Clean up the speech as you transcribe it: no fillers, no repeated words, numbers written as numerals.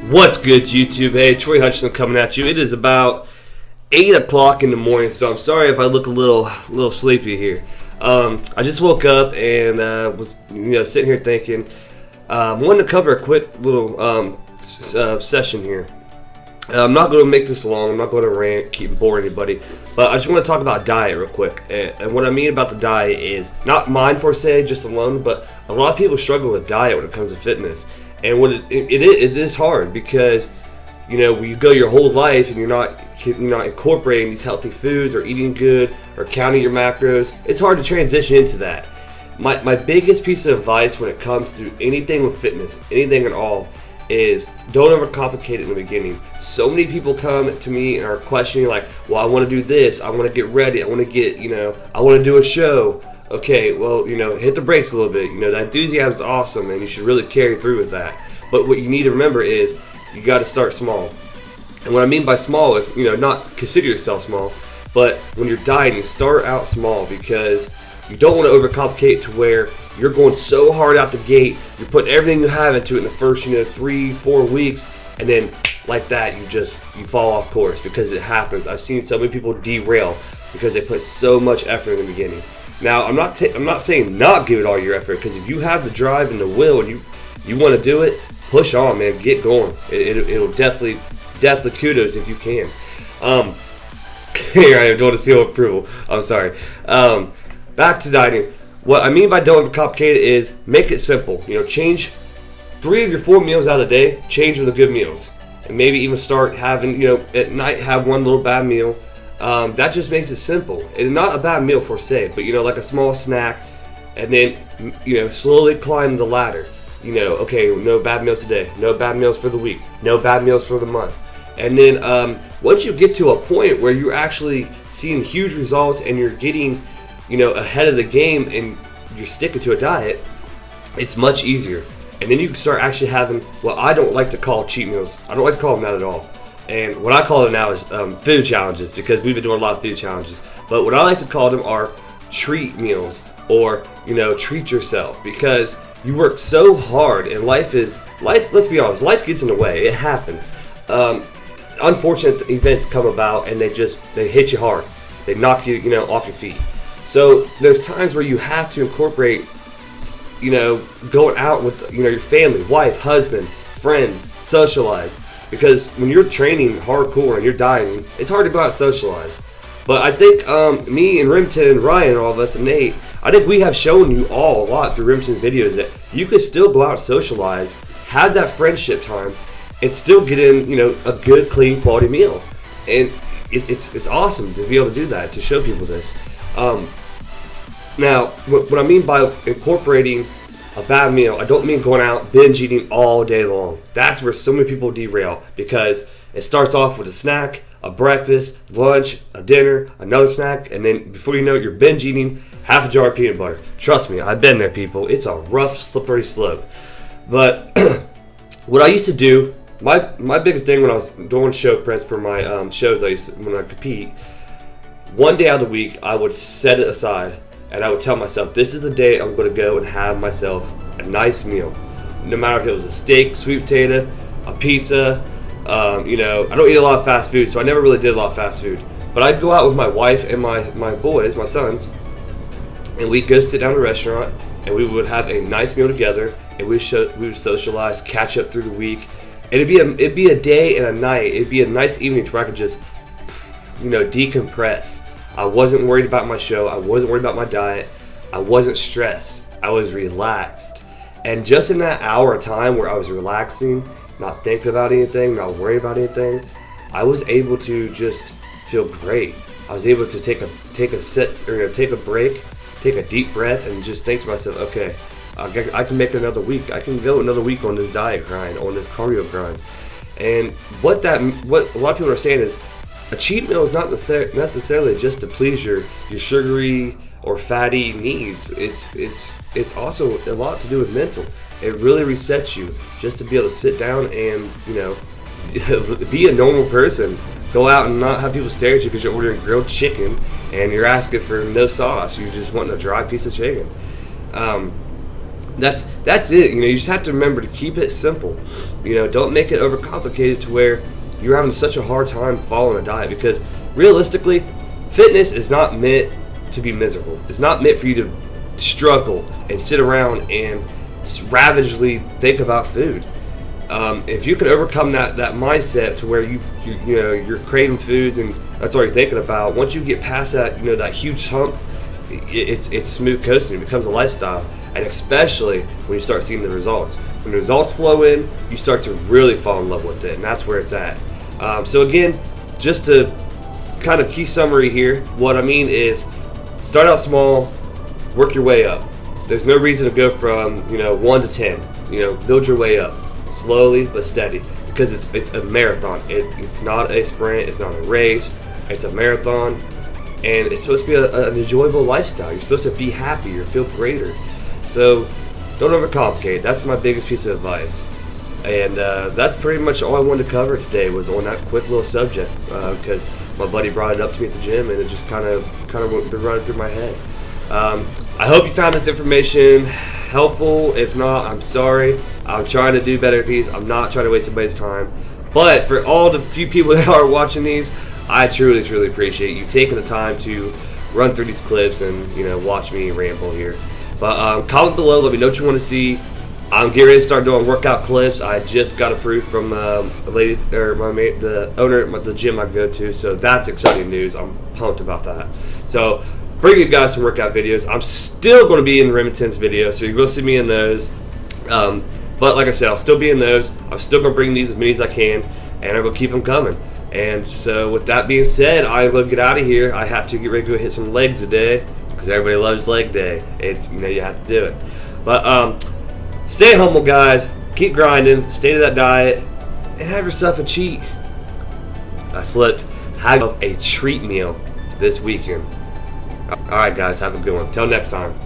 What's good, YouTube? Hey, Troy Hutchinson coming at you. It is about 8 o'clock in the morning, so I'm sorry if I look a little sleepy here. I just woke up and was sitting here thinking. I wanted to cover a quick little session here. I'm not going to make this long. I'm not going to rant, keep boring anybody. But I just want to talk about diet real quick. And what I mean about the diet is not mine per se, just alone, but a lot of people struggle with diet when it comes to fitness. And what it is hard because, when you go your whole life and you're not incorporating these healthy foods or eating good or counting your macros, it's hard to transition into that. My biggest piece of advice when it comes to anything with fitness, anything at all, is don't overcomplicate it in the beginning. So many people come to me and are questioning like, well, I want to do this, I want to get ready, I want to get, I want to do a show. Okay, well, hit the brakes a little bit. That enthusiasm is awesome and you should really carry through with that. But what you need to remember is you got to start small. And what I mean by small is, not consider yourself small, but when you're dieting, start out small because you don't want to overcomplicate to where you're going so hard out the gate, you're putting everything you have into it in the first, 3-4 weeks, and then like that, you fall off course because it happens. I've seen so many people derail because they put so much effort in the beginning. Now, I'm not saying not give it all your effort because if you have the drive and the will and you want to do it, push on, man. Get going. It'll definitely kudos if you can. Here I am doing a seal of approval. I'm sorry. Back to dieting. What I mean by don't overcomplicate it is make it simple. Change 3 of your 4 meals out of the day. Change them to good meals, and maybe even start having at night have one little bad meal. That just makes it simple. And not a bad meal per se, but like a small snack, and then slowly climb the ladder. Okay, no bad meals today, no bad meals for the week, no bad meals for the month. And then once you get to a point where you're actually seeing huge results and you're getting ahead of the game and you're sticking to a diet, it's much easier. And then you can start actually having what I don't like to call cheat meals. I don't like to call them that at all. And what I call them now is food challenges because we've been doing a lot of food challenges. But what I like to call them are treat meals or, treat yourself because you work so hard and life, let's be honest, life gets in the way. It happens. Unfortunate events come about and they hit you hard. They knock you, off your feet. So there's times where you have to incorporate, going out with, your family, wife, husband, friends, socialize. Because when you're training hardcore and you're dieting, it's hard to go out and socialize. But I think me and Remington and Ryan, all of us, and Nate, I think we have shown you all a lot through Remington's videos that you can still go out and socialize, have that friendship time, and still get in, a good, clean, quality meal. And it's awesome to be able to do that, to show people this. Now, what I mean by incorporating a bad meal, I don't mean going out binge eating all day long. That's where so many people derail because it starts off with a snack, a breakfast, lunch, a dinner, another snack, and then before you know it, you're binge eating half a jar of peanut butter. Trust me, I've been there, people. It's a rough, slippery slope. But what I used to do, my biggest thing when I was doing show press for my shows when I compete, one day out of the week, I would set it aside. And I would tell myself, this is the day I'm going to go and have myself a nice meal. No matter if it was a steak, sweet potato, a pizza. I don't eat a lot of fast food, so I never really did a lot of fast food. But I'd go out with my wife and my boys, my sons, and we'd go sit down at a restaurant, and we would have a nice meal together, and we would socialize, catch up through the week. And it'd be a day and a night. It'd be a nice evening where I could just, decompress. I wasn't worried about my show. I wasn't worried about my diet. I wasn't stressed. I was relaxed. And just in that hour of time where I was relaxing, not thinking about anything, not worrying about anything, I was able to just feel great. I was able to take a break, take a deep breath, and just think to myself, okay, I can make another week. I can go another week on this diet grind, on this cardio grind. And what a lot of people are saying is, a cheat meal is not necessarily just to please your sugary or fatty needs. It's also a lot to do with mental. It really resets you just to be able to sit down and be a normal person. Go out and not have people stare at you because you're ordering grilled chicken and you're asking for no sauce. You're just wanting a dry piece of chicken. That's it. You know, you just have to remember to keep it simple. You know, don't make it overcomplicated to where you're having such a hard time following a diet, because realistically, fitness is not meant to be miserable. It's not meant for you to struggle and sit around and ravagely think about food. If you can overcome that mindset to where you know you're craving foods and that's all you're thinking about, once you get past that, you know, that huge hump, it's smooth coasting. It becomes a lifestyle, and especially when you start seeing the results. When the results flow in, you start to really fall in love with it, and that's where it's at. So again, just to kind of key summary here, what I mean is start out small, work your way up. There's no reason to go from 1 to 10. You know, build your way up slowly but steady, because it's a marathon. It's not a sprint. It's not a race. It's a marathon, and it's supposed to be an enjoyable lifestyle. You're supposed to be happier, feel greater. So don't overcomplicate. That's my biggest piece of advice. And that's pretty much all I wanted to cover today, was on that quick little subject, because my buddy brought it up to me at the been and it just kind of been running through my head. I hope you found this information helpful. If not, I'm sorry. I'm trying to do better at these. I'm not trying to waste anybody's time. But for all the few people that are watching these, I truly, truly appreciate you taking the time to run through these clips and watch me ramble here. But comment below. Let me know what you want to see. I'm getting ready to start doing workout clips. I just got approved from a lady, or the owner at the gym I go to, so that's exciting news. I'm pumped about that. So bring you guys some workout videos. I'm still going to be in Remington's videos, so you're going to see me in those. But like I said, I'll still be in those. I'm still going to bring these as many as I can, and I'm going to keep them coming. And so with that being said, I'm going to get out of here. I have to get ready to go hit some legs today, because everybody loves leg day. It's, you have to do it. But stay humble, guys. Keep grinding. Stay to that diet, and have yourself a cheat. I slipped. Have a treat meal this weekend. All right, guys. Have a good one. Till next time.